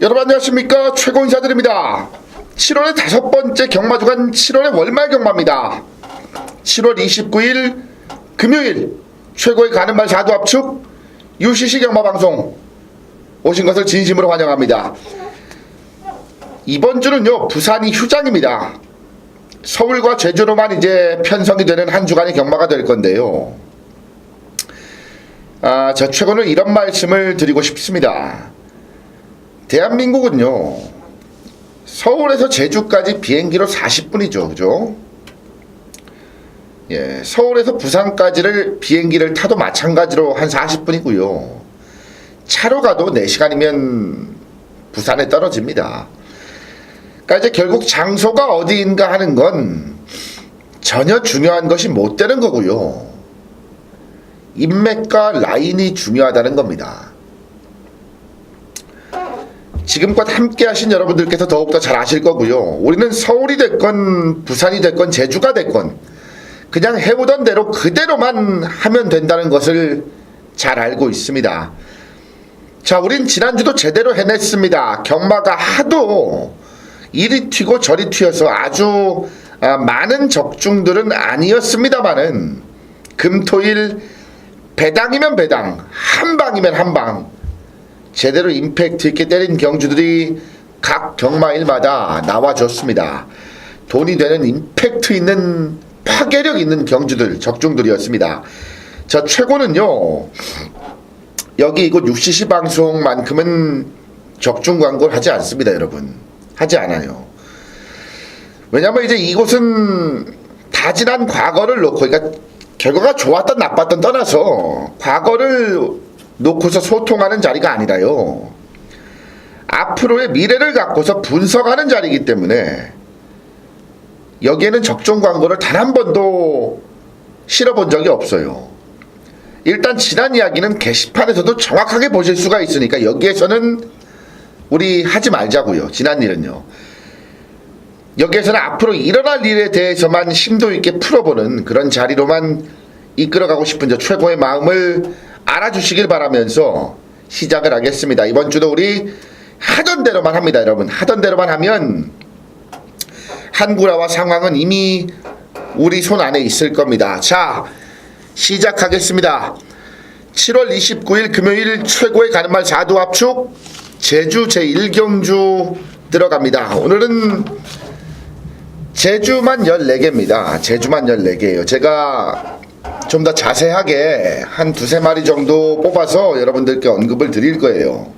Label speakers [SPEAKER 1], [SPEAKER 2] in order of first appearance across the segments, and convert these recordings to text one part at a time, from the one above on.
[SPEAKER 1] 여러분 안녕하십니까, 최고 인사드립니다. 7월의 5번째 경마주간 7월의 월말 경마입니다. 7월 29일 금요일 최고의 가는 말 4두 압축 UCC 경마방송 오신 것을 진심으로 환영합니다. 이번 주는요, 부산이 휴장입니다. 서울과 제주로만 이제 편성이 되는 한 주간의 경마가 될 건데요. 저 최고는 이런 말씀을 드리고 싶습니다. 대한민국은요, 서울에서 제주까지 비행기로 40분이죠. 그죠? 예, 서울에서 부산까지를 비행기를 타도 마찬가지로 한 40분이고요. 차로 가도 4시간이면 부산에 떨어집니다. 그러니까 이제 결국 장소가 어디인가 하는 건 전혀 중요한 것이 못 되는 거고요. 인맥과 라인이 중요하다는 겁니다. 지금껏 함께 하신 여러분들께서 더욱더 잘 아실 거고요. 우리는 서울이 됐건 부산이 됐건 제주가 됐건 그냥 해오던 대로 그대로만 하면 된다는 것을 잘 알고 있습니다. 자, 우린 지난주도 제대로 해냈습니다. 경마가 하도 이리 튀고 저리 튀어서 아주 많은 적중들은 아니었습니다만은 금토일 배당이면 배당, 한방이면 한방 제대로 임팩트 있게 때린 경주들이 각 경마일마다 나와줬습니다. 돈이 되는 임팩트 있는 파괴력 있는 경주들, 적중들이었습니다. 저 최고는요, 여기 이곳 UCC 방송만큼은 적중 광고를 하지 않습니다. 여러분, 하지 않아요. 왜냐면 이제 이곳은 다 지난 과거를 놓고, 그러니까 결과가 좋았던 나빴던 떠나서 과거를 놓고서 소통하는 자리가 아니라요, 앞으로의 미래를 갖고서 분석하는 자리이기 때문에 여기에는 적중 광고를 단 한 번도 실어본 적이 없어요. 일단 지난 이야기는 게시판에서도 정확하게 보실 수가 있으니까 여기에서는 우리 하지 말자고요. 지난 일은요, 여기에서는 앞으로 일어날 일에 대해서만 심도 있게 풀어보는 그런 자리로만 이끌어가고 싶은 저 최고의 마음을 알아주시길 바라면서 시작을 하겠습니다. 이번 주도 우리 하던 대로만 합니다. 여러분, 하던 대로만 하면 한구라와 상황은 이미 우리 손 안에 있을 겁니다. 자, 시작하겠습니다. 7월 29일 금요일 최고의 가는 말 4두 압축 제주 제1경주 들어갑니다. 오늘은 제주만 14개입니다. 제주만 14개예요. 제가 좀 더 자세하게 한 2~3마리 정도 뽑아서 여러분들께 언급을 드릴 거예요.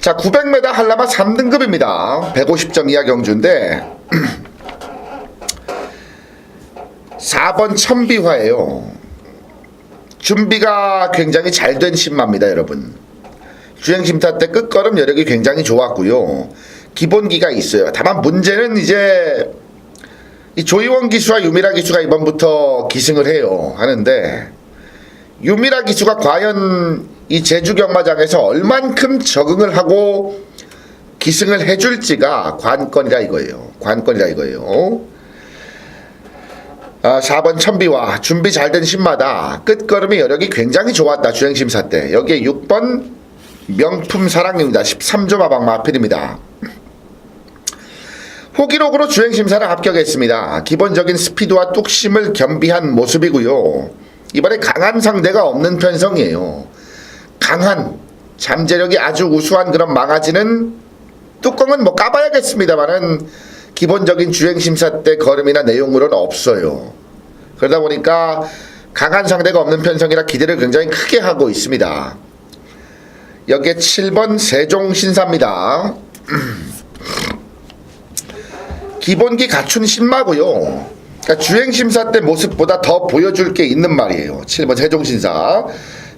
[SPEAKER 1] 자, 900m 한라마 3등급입니다. 150점 이하 경주인데 4번 천비화예요. 준비가 굉장히 잘 된 신마입니다. 여러분, 주행심사 때 끝걸음 여력이 굉장히 좋았고요. 기본기가 있어요. 다만 문제는 이제 이 조이원 기수와 유미라 기수가 이번부터 기승을 해요. 하는데 유미라 기수가 과연 이 제주 경마장에서 얼만큼 적응을 하고 기승을 해줄지가 관건이라 이거예요. 관건이라 이거예요. 4번 천비와 준비 잘 된 신마다 끝걸음의 여력이 굉장히 좋았다. 주행심사 때. 여기에 6번 명품 사랑입니다. 13조 마방마 하필입니다. 호기록으로 주행심사를 합격했습니다. 기본적인 스피드와 뚝심을 겸비한 모습이고요. 이번에 강한 상대가 없는 편성이에요. 강한 잠재력이 아주 우수한 그런 망아지는 뚜껑은 뭐 까봐야겠습니다만은 기본적인 주행심사 때 걸음이나 내용으로는 없어요. 그러다 보니까 강한 상대가 없는 편성이라 기대를 굉장히 크게 하고 있습니다. 여기에 7번 세종신사입니다. 기본기 갖춘 신마고요. 그러니까 주행심사 때 모습보다 더 보여줄 게 있는 말이에요. 7번 세종신사.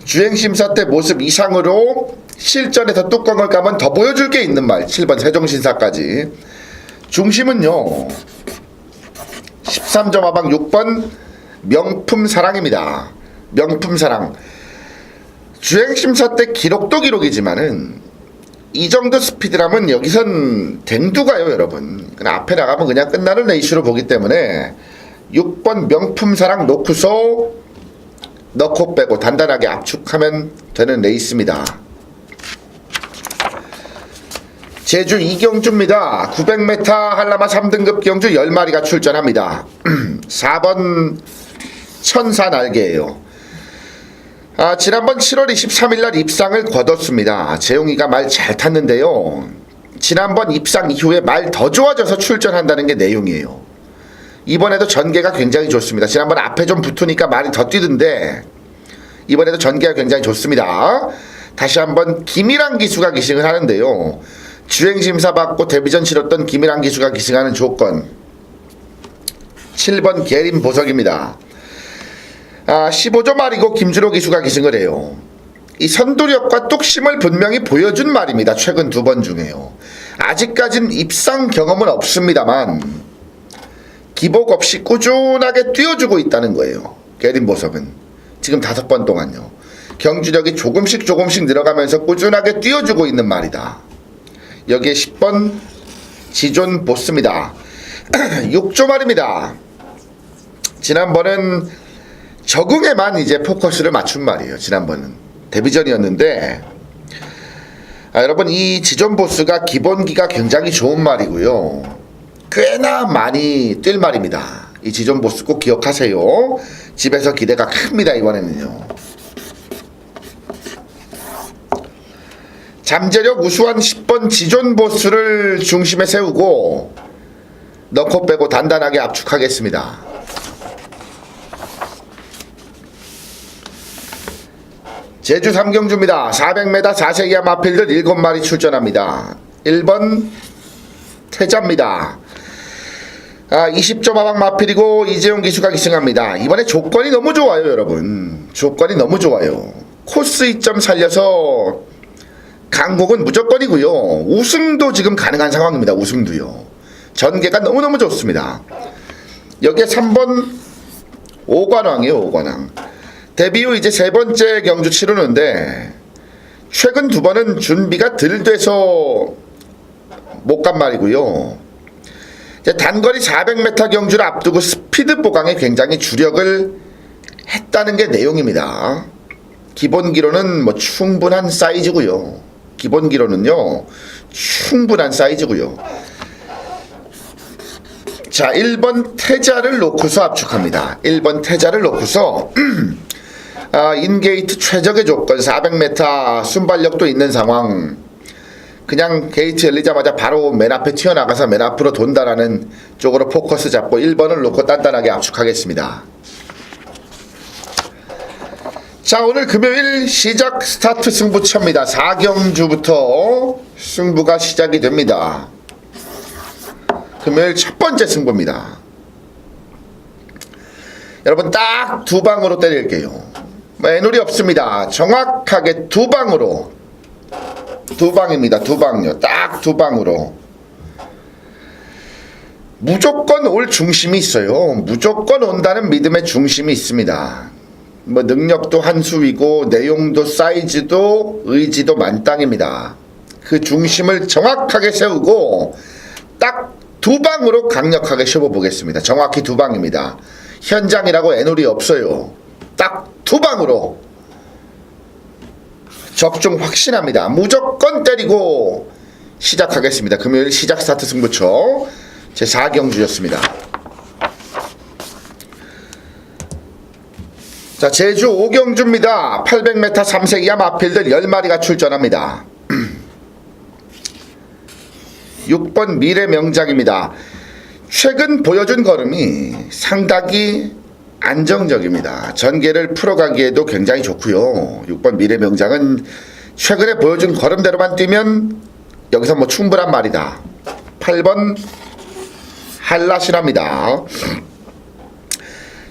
[SPEAKER 1] 주행심사 때 모습 이상으로 실전에서 뚜껑을 까면 더 보여줄 게 있는 말. 7번 세종신사까지. 중심은요, 13점 하방 6번 명품사랑입니다. 명품사랑. 주행심사 때 기록도 기록이지만은 이 정도 스피드라면 여기선 댕두가요. 여러분, 그냥 앞에 나가면 그냥 끝나는 레이스로 보기 때문에 6번 명품사랑 놓고서 넣고 빼고 단단하게 압축하면 되는 레이스입니다. 제주 이경주입니다. 900m 한라마 3등급 경주 10마리가 출전합니다. 4번 천사 날개예요. 지난번 7월 23일 날 입상을 거뒀습니다. 재용이가 말 잘 탔는데요. 지난번 입상 이후에 말 더 좋아져서 출전한다는 게 내용이에요. 이번에도 전개가 굉장히 좋습니다. 지난번 앞에 좀 붙으니까 말이 더 뛰던데 이번에도 전개가 굉장히 좋습니다. 다시 한번 김일환 기수가 기승을 하는데요. 주행심사 받고 데뷔전 치렀던 김일환 기수가 기승하는 조건 7번 계림 보석입니다. 15조 말이고 김준호 기수가 기승을 해요. 이 선도력과 뚝심을 분명히 보여준 말입니다. 최근 2번 중에요. 아직까진 입상 경험은 없습니다만 기복 없이 꾸준하게 뛰어주고 있다는 거예요. 계림 보석은 지금 5번 동안요. 경주력이 조금씩 늘어가면서 꾸준하게 뛰어주고 있는 말이다. 여기에 10번 지존 보스입니다. 6조 말입니다. 지난번은 적응에만 이제 포커스를 맞춘 말이에요. 지난번은 데뷔전이었는데 여러분 이 지존 보스가 기본기가 굉장히 좋은 말이고요. 꽤나 많이 뛸 말입니다. 이 지존 보스 꼭 기억하세요. 집에서 기대가 큽니다. 이번에는요. 잠재력 우수한 10번 지존 보스를 중심에 세우고 넣고 빼고 단단하게 압축하겠습니다. 제주 3경주입니다. 400m 4세 이하 마필들 7마리 출전합니다. 1번 태자입니다. 20조 마방 마필이고 이재용 기수가 기승합니다. 이번에 조건이 너무 좋아요. 여러분 조건이 너무 좋아요. 코스 2점 살려서 강곡은 무조건이고요. 우승도 지금 가능한 상황입니다. 우승도요. 전개가 너무너무 좋습니다. 여기에 3번 오관왕이에요. 오관왕. 데뷔 후 이제 3번째 경주 치르는데 최근 2번은 준비가 덜 돼서 못 간 말이고요. 이제 단거리 400m 경주를 앞두고 스피드 보강에 굉장히 주력을 했다는 게 내용입니다. 기본기로는 뭐 충분한 사이즈고요. 기본기로는요 충분한 사이즈고요. 자 1번 태자를 놓고서 압축합니다. 1번 태자를 놓고서 인게이트 최적의 조건 400m 순발력도 있는 상황 그냥 게이트 열리자마자 바로 맨 앞에 튀어나가서 맨 앞으로 돈다라는 쪽으로 포커스 잡고 1번을 놓고 단단하게 압축하겠습니다. 자 오늘 금요일 시작 스타트 승부처입니다. 4경주부터 승부가 시작이 됩니다. 금요일 첫 번째 승부입니다. 여러분 딱 2방으로 때릴게요. 애놀이 없습니다. 정확하게 2방으로 2방입니다. 2방요. 딱 2방으로 무조건 올 중심이 있어요. 무조건 온다는 믿음의 중심이 있습니다. 뭐 능력도 한 수이고 내용도 사이즈도 의지도 만땅입니다. 그 중심을 정확하게 세우고 딱 2방으로 강력하게 셔보겠습니다. 정확히 2방입니다. 현장이라고 애놀이 없어요. 딱 2방으로 적중 확신합니다. 무조건 때리고 시작하겠습니다. 금요일 시작 스타트 승부처 제 4경주였습니다. 자 제주 5경주입니다. 800m 3세 이하 마필들 10마리가 출전합니다. 6번 미래 명장입니다. 최근 보여준 걸음이 상당히 안정적입니다. 전개를 풀어가기에도 굉장히 좋고요. 6번 미래 명장은 최근에 보여준 걸음대로만 뛰면 여기서 뭐 충분한 말이다. 8번 한라시랍니다.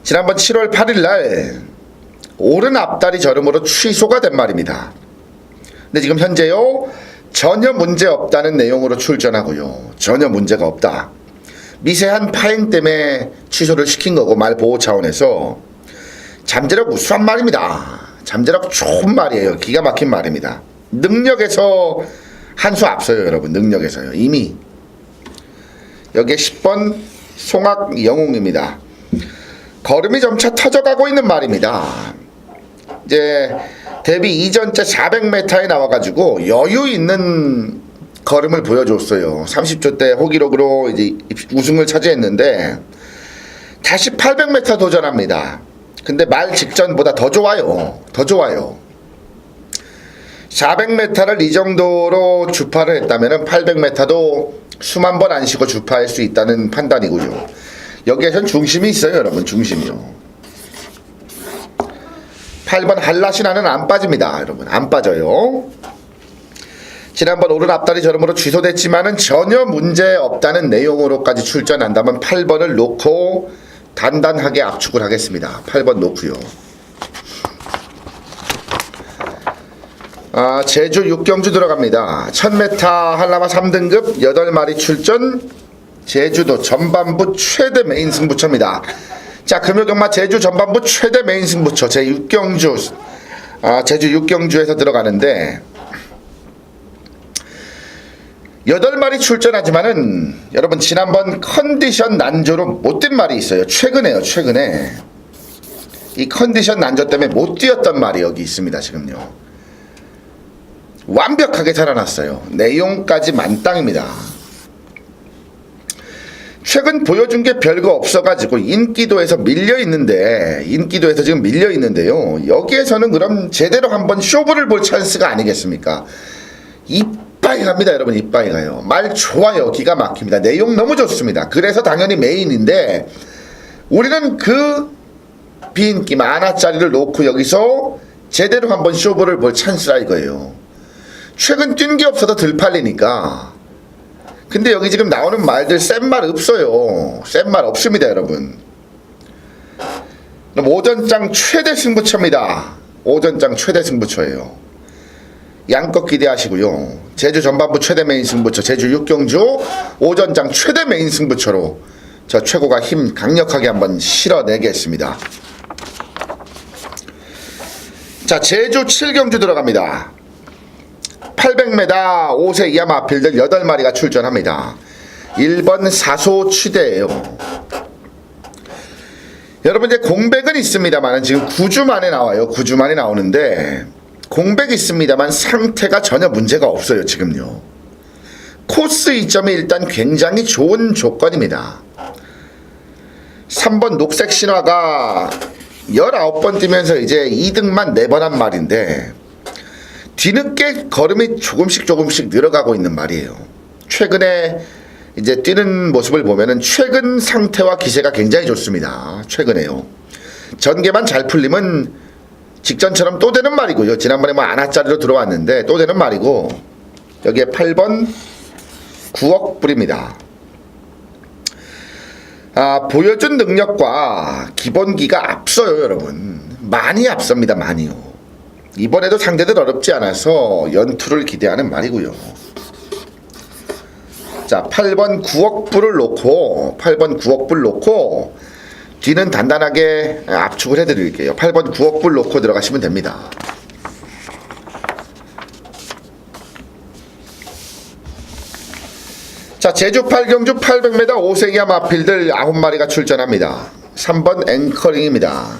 [SPEAKER 1] 지난번 7월 8일날 오른 앞다리 저름으로 취소가 된 말입니다. 근데 지금 현재요 전혀 문제 없다는 내용으로 출전하고요. 전혀 문제가 없다. 미세한 파행 때문에 취소를 시킨 거고 말 보호 차원에서 잠재력 우수한 말입니다. 잠재력 좋은 말이에요. 기가 막힌 말입니다. 능력에서 한 수 앞서요. 여러분 능력에서요. 이미 여기에 10번 송악 영웅입니다. 걸음이 점차 터져가고 있는 말입니다. 이제 데뷔 이전째 400m에 나와가지고 여유 있는 걸음을 보여줬어요. 30조 대 호기록으로 이제 우승을 차지했는데 다시 800m 도전합니다. 근데 말 직전보다 더 좋아요. 더 좋아요. 400m를 이 정도로 주파를 했다면 800m도 수만 번 안 쉬고 주파할 수 있다는 판단이고요. 여기에선 중심이 있어요, 여러분. 중심이요. 8번 한라시나는 안 빠집니다, 여러분. 안 빠져요. 지난번 오른 앞다리 저름으로 취소됐지만은 전혀 문제 없다는 내용으로까지 출전한다면 8번을 놓고 단단하게 압축을 하겠습니다. 8번 놓고요. 제주 6경주 들어갑니다. 1000m 한라마 3등급 8마리 출전. 제주도 전반부 최대 메인 승부처입니다. 자, 금요경마 제주 전반부 최대 메인 승부처 제 6경주 제주 6경주에서 들어가는데 8마리 출전하지만은 여러분 지난번 컨디션 난조로 못 뛴 말이 있어요. 최근에 이 컨디션 난조 때문에 못 뛰었던 말이 여기 있습니다. 지금요. 완벽하게 살아났어요. 내용까지 만땅입니다. 최근 보여준 게 별거 없어가지고 인기도에서 지금 밀려있는데요. 여기에서는 그럼 제대로 한번 쇼부를 볼 찬스가 아니겠습니까? 이빠이 갑니다, 여러분. 이빠이 가요. 말 좋아요. 기가 막힙니다. 내용 너무 좋습니다. 그래서 당연히 메인인데 우리는 그 비인기 만화짜리를 놓고 여기서 제대로 한번 쇼부를 볼 찬스라 이거예요. 최근 뛴 게 없어도 덜 팔리니까. 근데 여기 지금 나오는 말들 센 말 없어요. 센 말 없습니다, 여러분. 그럼 오전장 최대 승부처입니다. 오전장 최대 승부처예요. 양껏 기대하시고요. 제주 전반부 최대 메인 승부처 제주 6경주 오전장 최대 메인 승부처로 저 최고가 힘 강력하게 한번 실어내겠습니다. 자, 제주 7경주 들어갑니다. 800m 5세 이하 마필들 8마리가 출전합니다. 1번 사소취대예요. 여러분 이제 공백은 있습니다만 지금 9주 만에 나와요. 9주 만에 나오는데 공백이 있습니다만 상태가 전혀 문제가 없어요. 지금요. 코스 이점이 일단 굉장히 좋은 조건입니다. 3번 녹색 신화가 19번 뛰면서 이제 2등만 4번 한 말인데 뒤늦게 걸음이 조금씩 늘어가고 있는 말이에요. 최근에 이제 뛰는 모습을 보면은 최근 상태와 기세가 굉장히 좋습니다. 최근에요. 전개만 잘 풀리면 직전처럼 또 되는 말이고요. 지난번에 뭐 안하짜리로 들어왔는데 또 되는 말이고 여기에 8번 9억 불입니다. 보여준 능력과 기본기가 앞서요, 여러분. 많이 앞섭니다, 많이요. 이번에도 상대들 어렵지 않아서 연투를 기대하는 말이고요. 자, 8번 9억 불을 놓고 8번 9억 불 놓고 뒤는 단단하게 압축을 해드릴게요. 8번 9억 불 놓고 들어가시면 됩니다. 자, 제주 8경주 800m 5세 이하 마필들 9마리가 출전합니다. 3번 앵커링입니다.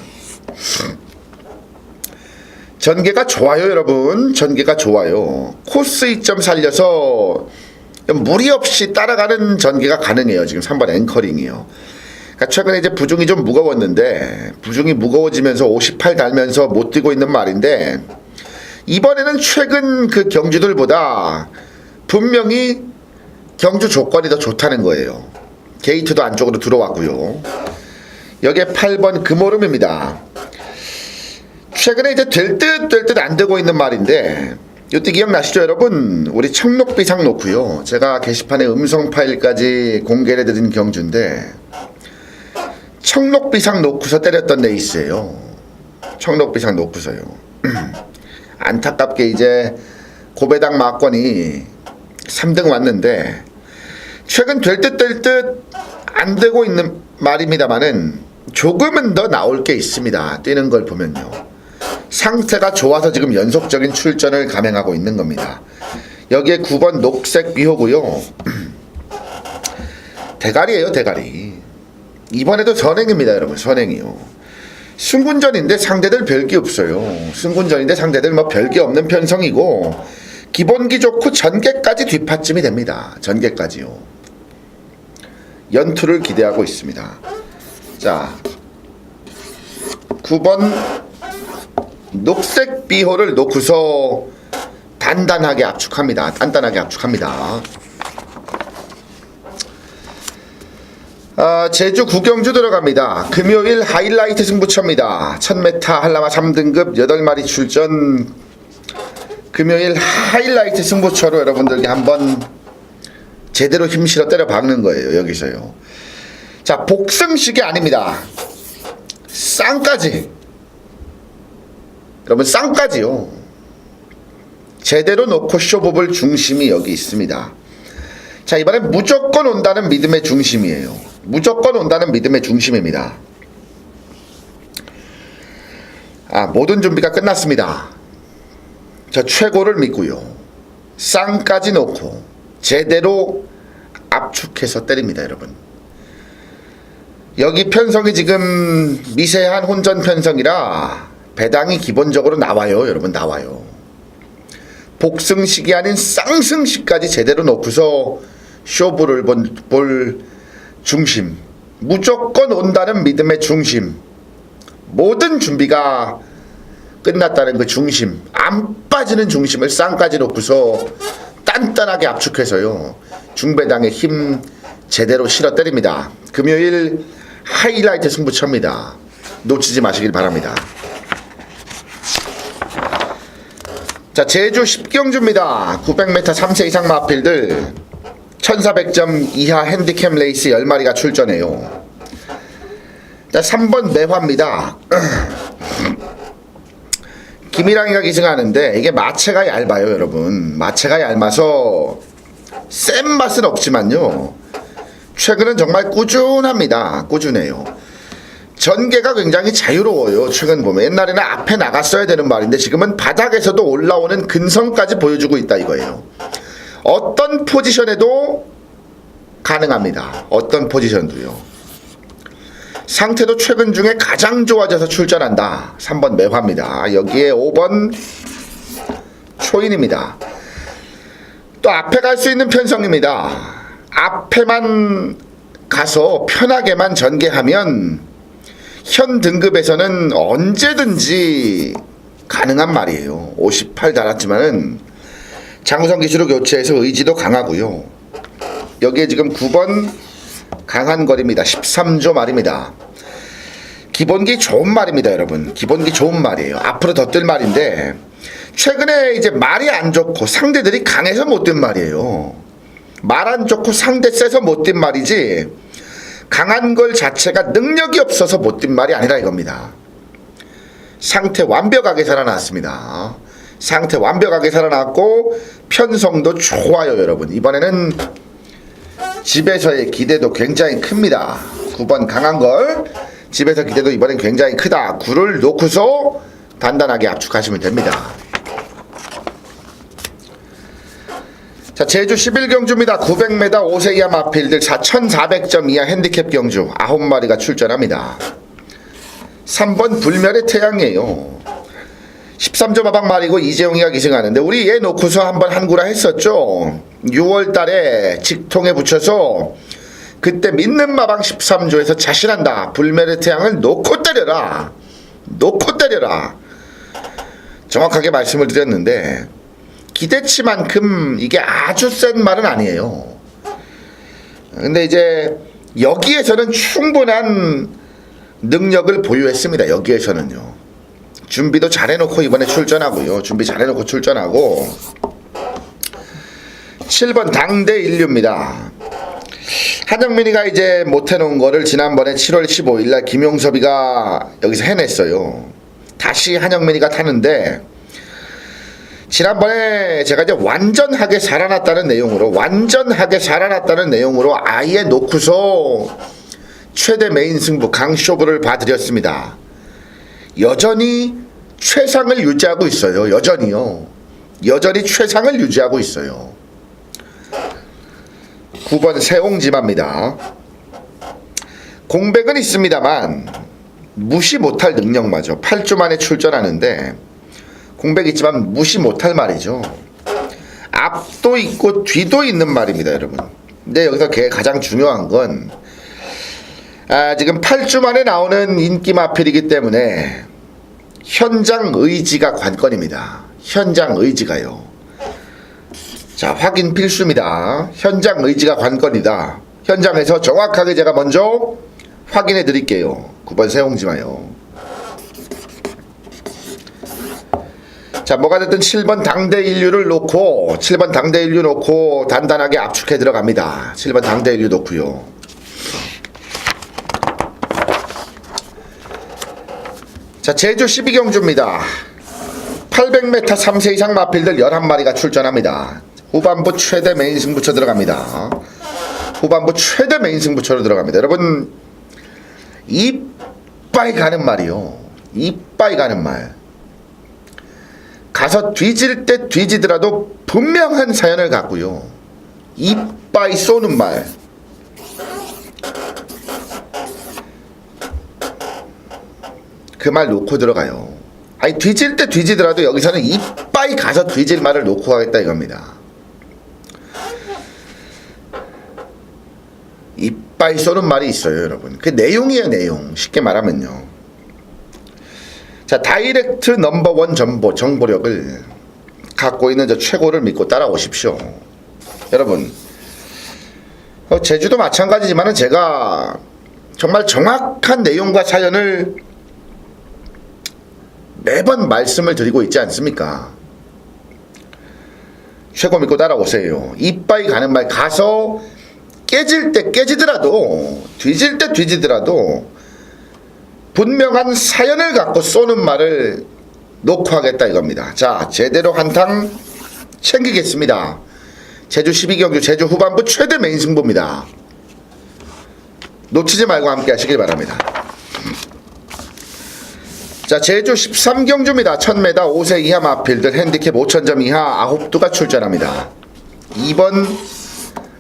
[SPEAKER 1] 전개가 좋아요, 여러분. 전개가 좋아요. 코스 이점 살려서 무리 없이 따라가는 전개가 가능해요. 지금 3번 앵커링이요. 그러니까 최근에 이제 부중이 좀 무거웠는데 부중이 무거워지면서 58 달면서 못 뛰고 있는 말인데 이번에는 최근 그 경주들보다 분명히 경주 조건이 더 좋다는 거예요. 게이트도 안쪽으로 들어왔고요. 여기에 8번 금오름입니다. 최근에 이제 될 듯 안 되고 있는 말인데 이때 기억나시죠, 여러분? 우리 청록비상 놓고요. 제가 게시판에 음성 파일까지 공개를 해드린 경주인데 청록비상 놓고서 때렸던 레이스예요. 청록비상 놓고서요. 안타깝게 이제 고배당 마권이 3등 왔는데 최근 될 듯 안 되고 있는 말입니다만은 조금은 더 나올 게 있습니다. 뛰는 걸 보면요. 상태가 좋아서 지금 연속적인 출전을 감행하고 있는 겁니다. 여기에 9번 녹색 위호고요. 대가리예요, 대가리. 이번에도 선행입니다, 여러분. 선행이요. 승군전인데 상대들 별게 없어요. 승군전인데 상대들 뭐 별게 없는 편성이고 기본기 좋고 전개까지 뒷받침이 됩니다. 전개까지요. 연투를 기대하고 있습니다. 자, 9번 녹색 비호를 놓고서 단단하게 압축합니다. 단단하게 압축합니다. 제주 구경주 들어갑니다. 금요일 하이라이트 승부처입니다. 1000m 한라마 3등급 8마리 출전. 금요일 하이라이트 승부처로 여러분들께 한번 제대로 힘실어 때려 박는 거예요. 여기서요. 자, 복승식이 아닙니다. 쌍까지. 여러분, 쌍까지요. 제대로 놓고 쇼법을 중심이 여기 있습니다. 자, 이번엔 무조건 온다는 믿음의 중심이에요. 무조건 온다는 믿음의 중심입니다. 모든 준비가 끝났습니다. 저 최고를 믿고요. 쌍까지 놓고 제대로 압축해서 때립니다, 여러분. 여기 편성이 지금 미세한 혼전 편성이라 배당이 기본적으로 나와요, 여러분. 나와요. 복승식이 아닌 쌍승식까지 제대로 놓고서 쇼부를 볼 중심, 무조건 온다는 믿음의 중심, 모든 준비가 끝났다는 그 중심, 안 빠지는 중심을 쌍까지 놓고서 단단하게 압축해서요, 중배당의 힘 제대로 실어 때립니다. 금요일 하이라이트 승부처입니다. 놓치지 마시길 바랍니다. 자, 제주 10경주입니다. 900m 3세 이상 마필들 1400점 이하 핸디캡 레이스 10마리가 출전해요. 자, 3번 매화입니다. 김일랑이가 기승하는데 이게 마체가 얇아요, 여러분. 마체가 얇아서 센 맛은 없지만요, 최근은 정말 꾸준합니다. 꾸준해요. 전개가 굉장히 자유로워요. 최근 보면 옛날에는 앞에 나갔어야 되는 말인데 지금은 바닥에서도 올라오는 근성까지 보여주고 있다 이거예요. 어떤 포지션에도 가능합니다. 어떤 포지션도요. 상태도 최근 중에 가장 좋아져서 출전한다. 3번 매화입니다. 여기에 5번 초인입니다. 또 앞에 갈 수 있는 편성입니다. 앞에만 가서 편하게만 전개하면 현 등급에서는 언제든지 가능한 말이에요. 58 달았지만은 장우성 기수로 교체해서 의지도 강하고요. 여기에 지금 9번 강한 거리입니다. 13조 말입니다. 기본기 좋은 말입니다, 여러분. 기본기 좋은 말이에요. 앞으로 더 뜰 말인데 최근에 이제 말이 안 좋고 상대들이 강해서 못 뛴 말이에요. 말 안 좋고 상대 세서 못 뛴 말이지 강한 걸 자체가 능력이 없어서 못 뛴 말이 아니라 이겁니다. 상태 완벽하게 살아났습니다. 상태 완벽하게 살아났고 편성도 좋아요, 여러분. 이번에는 집에서의 기대도 굉장히 큽니다. 9번 강한 걸 집에서 기대도 이번엔 굉장히 크다. 9를 놓고서 단단하게 압축하시면 됩니다. 자, 제주 11경주입니다. 900m 5세 이하 마필들 4,400점 이하 핸디캡 경주 9마리가 출전합니다. 3번 불멸의 태양이에요. 13조 마방 말이고 이재용이가 기승하는데 우리 얘 놓고서 한번 한구라 했었죠. 6월달에 직통에 붙여서 그때 믿는 마방 13조에서 자신한다. 불멸의 태양을 놓고 때려라. 놓고 때려라. 정확하게 말씀을 드렸는데 기대치만큼 이게 아주 센 말은 아니에요. 근데 이제 여기에서는 충분한 능력을 보유했습니다. 여기에서는요. 준비도 잘해놓고 이번에 출전하고요. 준비 잘해놓고 출전하고 7번 당대 인류입니다. 한영민이가 이제 못해놓은 거를 지난번에 7월 15일날 김용섭이가 여기서 해냈어요. 다시 한영민이가 타는데 지난번에 제가 이제 완전하게 살아났다는 내용으로 아예 놓고서 최대 메인 승부 강쇼부를 봐드렸습니다. 여전히 최상을 유지하고 있어요. 여전히 최상을 유지하고 있어요. 9번 세옹지마입니다. 공백은 있습니다만 무시 못할 능력마저 8주 만에 출전하는데 공백이 있지만 무시 못할 말이죠. 앞도 있고 뒤도 있는 말입니다, 여러분. 근데 여기서 가장 중요한 건 지금 8주 만에 나오는 인기 마필이기 때문에 현장 의지가 관건입니다. 현장 의지가요. 자, 확인 필수입니다. 현장 의지가 관건이다. 현장에서 정확하게 제가 먼저 확인해 드릴게요. 9번 세홍지마요. 자, 뭐가 됐든 7번 당대인류를 놓고 7번 당대인류 놓고 단단하게 압축해 들어갑니다. 7번 당대인류 놓고요. 자, 제주 12경주입니다. 800m 3세 이상 마필들 11마리가 출전합니다. 후반부 최대 메인 승부처 들어갑니다. 후반부 최대 메인 승부처로 들어갑니다. 여러분, 이빠이 가는 말이요. 이빠이 가는 말. 가서 뒤질 때 뒤지더라도 분명한 사연을 갖고요. 이빠이 쏘는 말. 그 말 놓고 들어가요. 아니, 뒤질 때 뒤지더라도 여기서는 이빠이 가서 뒤질 말을 놓고 가겠다 이겁니다. 이빠이 쏘는 말이 있어요, 여러분. 그 내용이에요, 내용. 쉽게 말하면요. 자, 다이렉트 넘버원 정보력을 갖고 있는 저 최고를 믿고 따라오십시오. 여러분, 제주도 마찬가지지만 제가 정말 정확한 내용과 사연을 매번 말씀을 드리고 있지 않습니까? 최고 믿고 따라오세요. 이빠이 가는 말. 가서 깨질 때 깨지더라도 뒤질 때 뒤지더라도 분명한 사연을 갖고 쏘는 말을 놓고 하겠다 이겁니다. 자, 제대로 한탕 챙기겠습니다. 제주 12경주 제주 후반부 최대 메인 승부입니다. 놓치지 말고 함께 하시길 바랍니다. 자, 제주 13경주입니다. 1000m 5세 이하 마필들 핸디캡 5000점 이하 9두가 출전합니다. 2번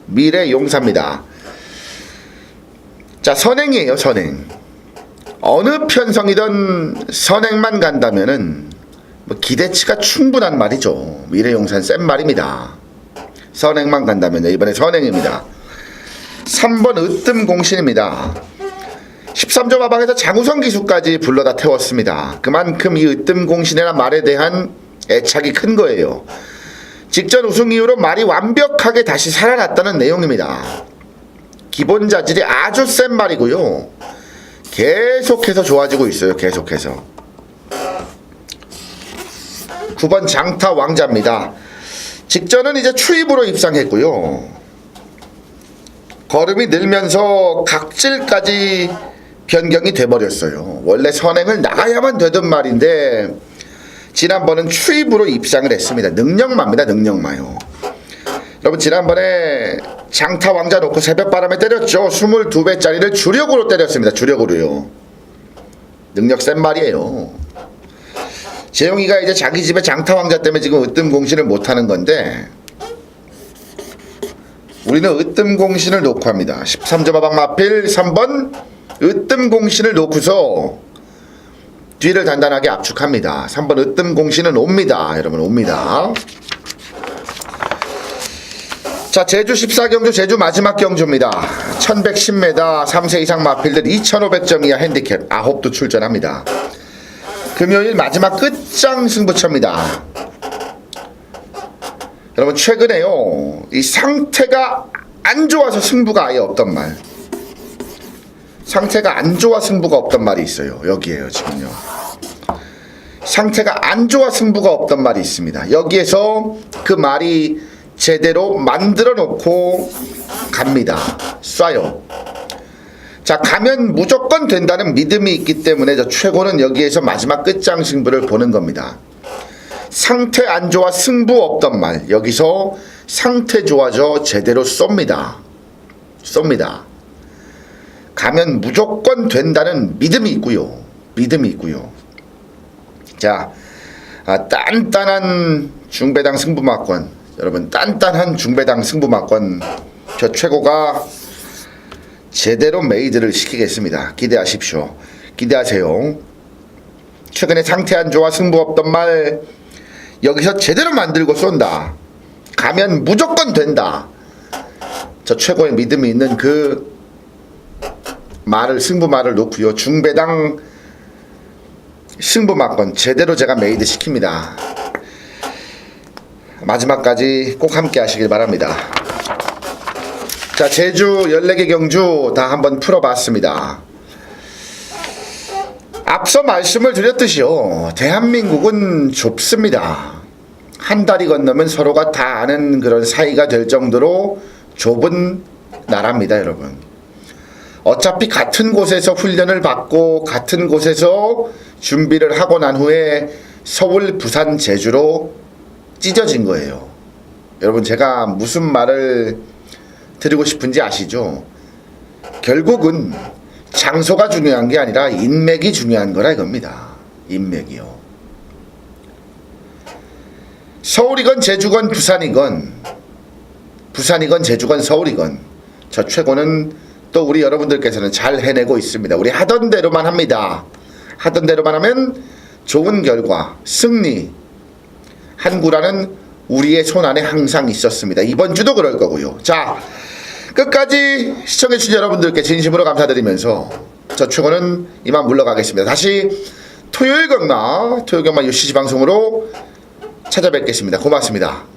[SPEAKER 1] 미래용사입니다. 자, 선행이에요, 선행. 어느 편성이든 선행만 간다면은 뭐 기대치가 충분한 말이죠. 미래용사는 센 말입니다. 선행만 간다면요. 이번에 선행입니다. 3번 으뜸공신입니다. 13조 마방에서 장우성 기수까지 불러다 태웠습니다. 그만큼 이 으뜸공신이라는 말에 대한 애착이 큰 거예요. 직전 우승 이후로 말이 완벽하게 다시 살아났다는 내용입니다. 기본 자질이 아주 센 말이고요. 계속해서 좋아지고 있어요. 계속해서. 9번 장타 왕자입니다. 직전은 이제 추입으로 입상했고요. 걸음이 늘면서 각질까지 변경이 돼버렸어요. 원래 선행을 나가야만 되던 말인데 지난번은 추입으로 입상을 했습니다. 능력마입니다. 능력마요. 여러분, 지난번에 장타 왕자 놓고 새벽바람에 때렸죠. 22배짜리를 주력으로 때렸습니다. 주력으로요. 능력 센 말이에요. 재용이가 이제 자기 집에 장타 왕자 때문에 지금 으뜸공신을 못하는 건데 우리는 으뜸공신을 놓고 합니다. 13조 마방 마필 3번 으뜸공신을 놓고서 뒤를 단단하게 압축합니다. 3번 으뜸공신은 옵니다. 여러분, 옵니다. 자, 제주 14경주 제주 마지막 경주입니다. 1110m 3세 이상 마필들 2500점 이하 핸디캡 9도 출전합니다. 금요일 마지막 끝장 승부처입니다. 여러분, 최근에요, 이 상태가 안 좋아서 승부가 아예 없던 말, 상태가 안 좋아 승부가 없던 말이 있어요. 여기에요, 지금요. 상태가 안 좋아 승부가 없던 말이 있습니다. 여기에서 그 말이 제대로 만들어 놓고 갑니다. 쏴요. 자, 가면 무조건 된다는 믿음이 있기 때문에 저 최고는 여기에서 마지막 끝장 승부를 보는 겁니다. 상태 안 좋아 승부 없던 말, 여기서 상태 좋아져 제대로 쏩니다. 쏩니다. 가면 무조건 된다는 믿음이 있고요. 믿음이 있고요. 자, 단단한 중배당 승부마권, 여러분, 단단한 중배당 승부마권, 저 최고가 제대로 메이드를 시키겠습니다. 기대하십시오. 기대하세요. 최근에 상태 안 좋아 승부 없던 말, 여기서 제대로 만들고 쏜다. 가면 무조건 된다. 저 최고의 믿음이 있는 그 말을, 승부 말을 놓고요. 중배당 승부마건 제대로 제가 메이드 시킵니다. 마지막까지 꼭 함께 하시길 바랍니다. 자, 제주 14개 경주 다 한번 풀어봤습니다. 앞서 말씀을 드렸듯이요, 대한민국은 좁습니다. 한 다리 건너면 서로가 다 아는 그런 사이가 될 정도로 좁은 나라입니다, 여러분. 어차피 같은 곳에서 훈련을 받고 같은 곳에서 준비를 하고 난 후에 서울, 부산, 제주로 찢어진 거예요. 여러분, 제가 무슨 말을 드리고 싶은지 아시죠? 결국은 장소가 중요한 게 아니라 인맥이 중요한 거라 이겁니다. 인맥이요. 서울이건 제주건 부산이건 제주건 서울이건 저 최고는 또 우리 여러분들께서는 잘 해내고 있습니다. 우리 하던 대로만 합니다. 하던 대로만 하면 좋은 결과, 승리, 한구라는 우리의 손 안에 항상 있었습니다. 이번 주도 그럴 거고요. 자, 끝까지 시청해주신 여러분들께 진심으로 감사드리면서 저 최고는 이만 물러가겠습니다. 다시 토요일 경마 UCG 방송으로 찾아뵙겠습니다. 고맙습니다.